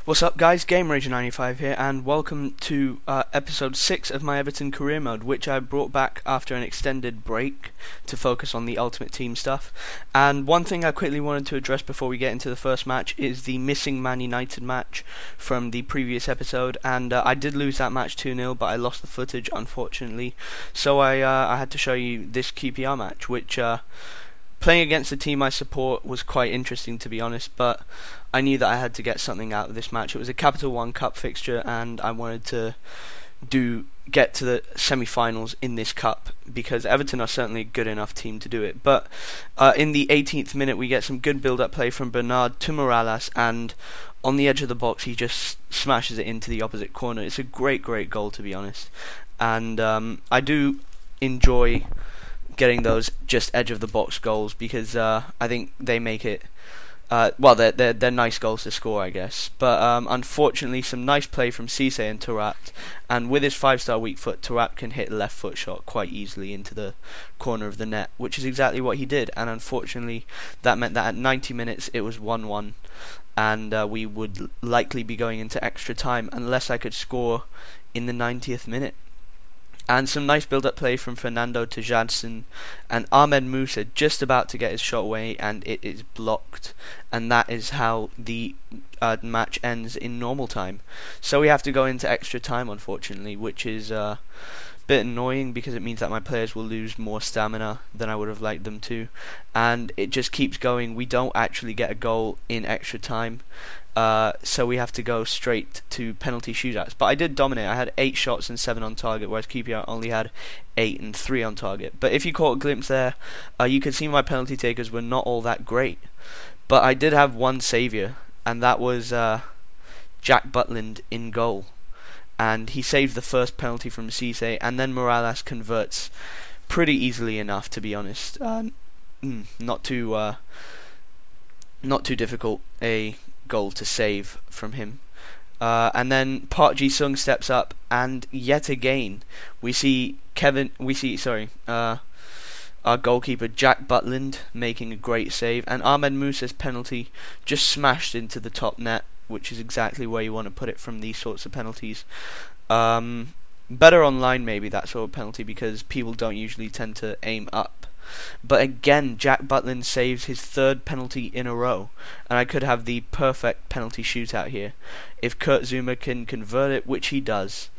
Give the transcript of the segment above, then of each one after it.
What's up guys, GameRager95 here, and welcome to episode 6 of my Everton career mode, which I brought back after an extended break to focus on the Ultimate Team stuff. And one thing I quickly wanted to address before we get into the first match is the missing Man United match from the previous episode, and I did lose that match 2-0, but I lost the footage unfortunately, so I had to show you this QPR match, which playing against the team I support was quite interesting, to be honest, but I knew that I had to get something out of this match. It was a Capital One Cup fixture, and I wanted to get to the semi-finals in this cup, because Everton are certainly a good enough team to do it. But in the 18th minute, we get some good build-up play from Bernard to Morales, and on the edge of the box, he just smashes it into the opposite corner. It's a great goal, to be honest, and I do enjoy getting those just edge of the box goals, because I think they make it they're nice goals to score, I guess. But unfortunately, some nice play from Cisse and Taarabt, and with his 5-star weak foot, Taarabt can hit a left foot shot quite easily into the corner of the net, which is exactly what he did. And unfortunately, that meant that at 90 minutes it was 1-1, and we would likely be going into extra time unless I could score in the 90th minute. And some nice build-up play from Fernando to Jadson, and Ahmed Musa just about to get his shot away, and it is blocked, and that is how the match ends in normal time. So we have to go into extra time, unfortunately, which is a bit annoying, because it means that my players will lose more stamina than I would have liked them to, and it just keeps going. We don't actually get a goal in extra time, so we have to go straight to penalty shootouts. But I did dominate. I had 8 shots and 7 on target, whereas QPR only had 8 and 3 on target. But if you caught a glimpse there, you could see my penalty takers were not all that great. But I did have one saviour, and that was Jack Butland in goal. And he saved the first penalty from Cisse, and then Morales converts pretty easily enough, to be honest. Not too difficult a goal to save from him. And then Park Ji-sung steps up, and yet again we see our goalkeeper Jack Butland making a great save, and Ahmed Musa's penalty just smashed into the top net, which is exactly where you want to put it from these sorts of penalties. Better online maybe, that sort of penalty, because people don't usually tend to aim up. But again, Jack Butland saves his 3rd penalty in a row, and I could have the perfect penalty shootout here if Kurt Zouma can convert it, which he does.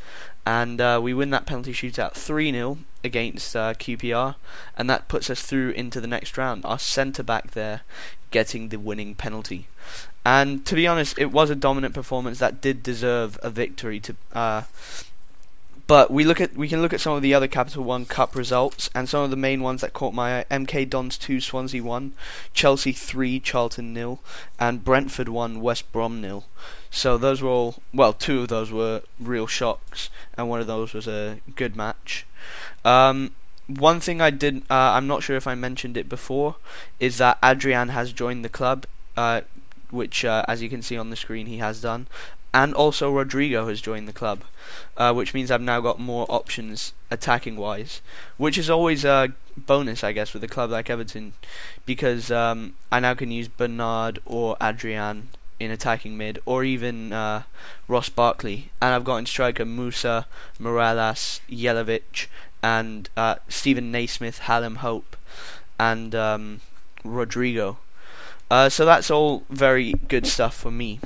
And we win that penalty shootout 3-0 against QPR, and that puts us through into the next round. Our centre-back there getting the winning penalty. And to be honest, it was a dominant performance that did deserve a victory. But we can look at some of the other Capital One Cup results, and some of the main ones that caught my eye: MK Dons 2, Swansea 1, Chelsea 3, Charlton 0, and Brentford 1, West Brom 0. So those were all, well, 2 of those were real shocks, and one of those was a good match. One thing I did, I'm not sure if I mentioned it before, is that Adrian has joined the club, which as you can see on the screen he has done. And also Rodrigo has joined the club, which means I've now got more options attacking wise, which is always a bonus, I guess, with a club like Everton, because I now can use Bernard or Adrian in attacking mid, or even Ross Barkley, and I've got in striker Musa, Morales, Jelavic, and Stephen Naismith, Hallam Hope, and Rodrigo. So that's all very good stuff for me.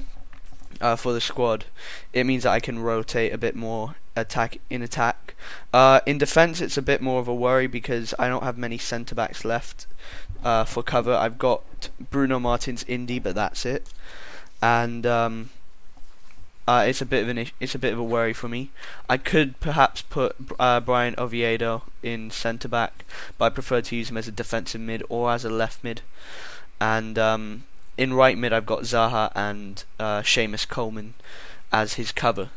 For the squad, it means that I can rotate a bit more in attack. In defence, it's a bit more of a worry, because I don't have many centre backs left for cover. I've got Bruno Martins Indy, but that's it. And it's a bit of a worry for me. I could perhaps put Brian Oviedo in centre back, but I prefer to use him as a defensive mid or as a left mid. And in right mid, I've got Zaha and Seamus Coleman as his cover.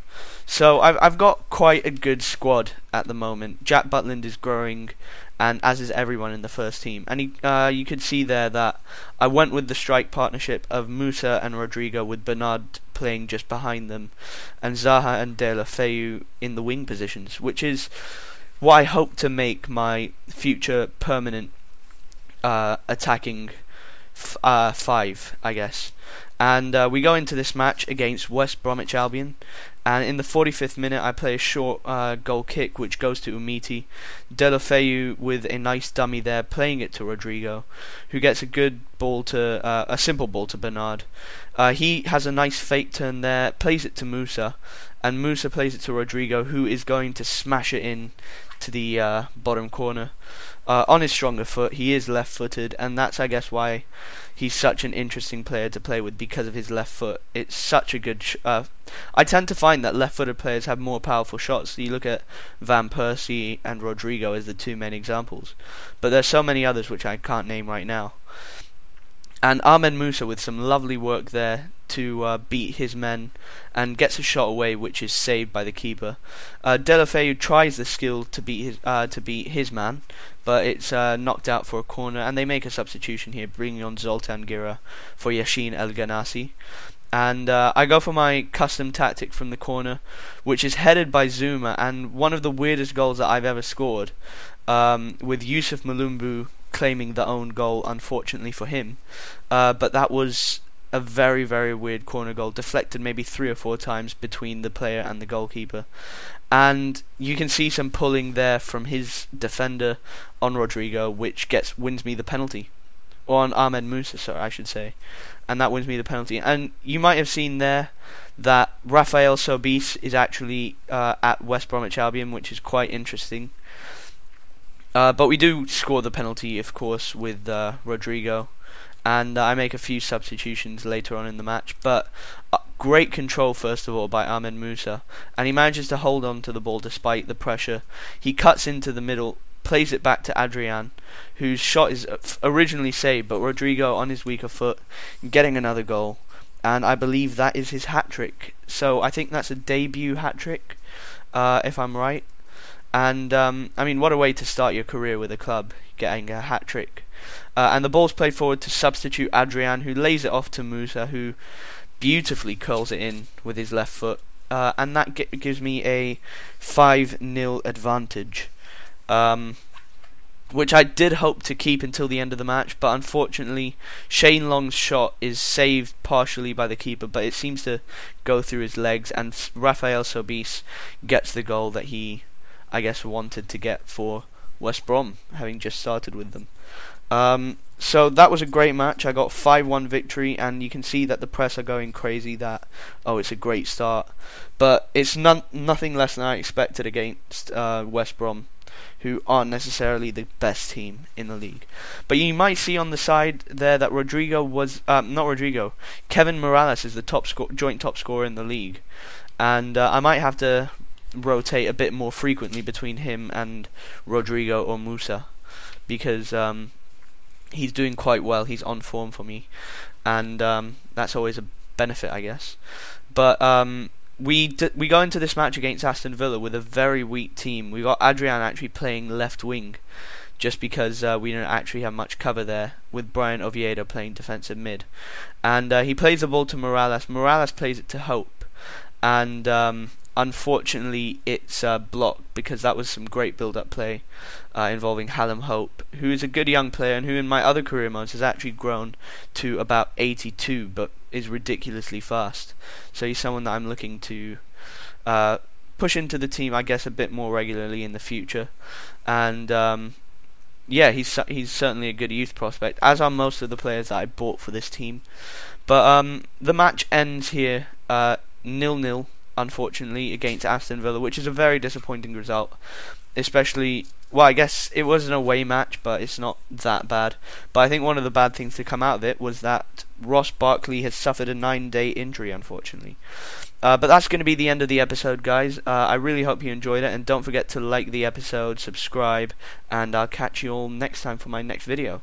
So I've got quite a good squad at the moment. Jack Butland is growing, and as is everyone in the first team. And you could see there that I went with the strike partnership of Musa and Rodrigo, with Bernard playing just behind them, and Zaha and De La Feu in the wing positions, which is what I hope to make my future permanent attacking 5, I guess. And we go into this match against West Bromwich Albion, and in the 45th minute I play a short goal kick which goes to Umiti. Deulofeu with a nice dummy there, playing it to Rodrigo, who gets a good ball to a simple ball to Bernard. He has a nice fake turn there, plays it to Musa, and Musa plays it to Rodrigo, who is going to smash it in to the bottom corner. On his stronger foot, he is left-footed, and that's, I guess, why he's such an interesting player to play with, because of his left foot. It's such a good I tend to find that left-footed players have more powerful shots. So you look at Van Persie and Rodrigo as the two main examples, but there's so many others which I can't name right now. And Ahmed Musa with some lovely work there to beat his men, and gets a shot away which is saved by the keeper. Deulofeu tries the skill to beat his man, but it's knocked out for a corner, and they make a substitution here, bringing on Zoltan Gira for Yashin El Ghanassi. And I go for my custom tactic from the corner, which is headed by Zuma, and one of the weirdest goals that I've ever scored, with Yusuf Malumbu claiming the own goal, unfortunately for him. But that was a very, very weird corner goal, deflected maybe 3 or 4 times between the player and the goalkeeper. And you can see some pulling there from his defender on Rodrigo, which wins me the penalty. Or on Ahmed Musa, sorry, I should say. And that wins me the penalty. And you might have seen there that Rafael Sobis is actually at West Bromwich Albion, which is quite interesting. But we do score the penalty, of course, with Rodrigo. And I make a few substitutions later on in the match. But great control, first of all, by Ahmed Musa. And he manages to hold on to the ball despite the pressure. He cuts into the middle, plays it back to Adrian, whose shot is originally saved, but Rodrigo on his weaker foot, getting another goal. And I believe that is his hat-trick. So I think that's a debut hat-trick, if I'm right. And I mean, what a way to start your career with a club, getting a hat-trick. And the ball's played forward to substitute Adrian, who lays it off to Musa, who beautifully curls it in with his left foot. And that gives me a 5-0 advantage, which I did hope to keep until the end of the match, but unfortunately Shane Long's shot is saved partially by the keeper, but it seems to go through his legs, and Rafael Sobis gets the goal that he, I guess, wanted to get for West Brom, having just started with them. So that was a great match. I got 5-1 victory, and you can see that the press are going crazy that, oh, it's a great start. But it's nothing less than I expected against West Brom, who aren't necessarily the best team in the league. But you might see on the side there that Kevin Morales is the joint top scorer in the league. And I might have to rotate a bit more frequently between him and Rodrigo or Musa, because he's doing quite well. He's on form for me, and that's always a benefit, I guess. But we go into this match against Aston Villa with a very weak team. We got Adrian actually playing left wing, just because we don't actually have much cover there, with Brian Oviedo playing defensive mid. And he plays the ball to Morales. Morales plays it to Hope, and unfortunately it's blocked, because that was some great build-up play involving Hallam Hope, who is a good young player, and who in my other career modes has actually grown to about 82, but is ridiculously fast. So he's someone that I'm looking to push into the team, I guess, a bit more regularly in the future. And yeah, he's certainly a good youth prospect, as are most of the players that I bought for this team. But the match ends here 0-0, unfortunately, against Aston Villa, which is a very disappointing result, especially, well, I guess it was an away match, but it's not that bad. But I think one of the bad things to come out of it was that Ross Barkley has suffered a 9-day injury, unfortunately. But that's going to be the end of the episode, guys. I really hope you enjoyed it, and don't forget to like the episode, subscribe, and I'll catch you all next time for my next video.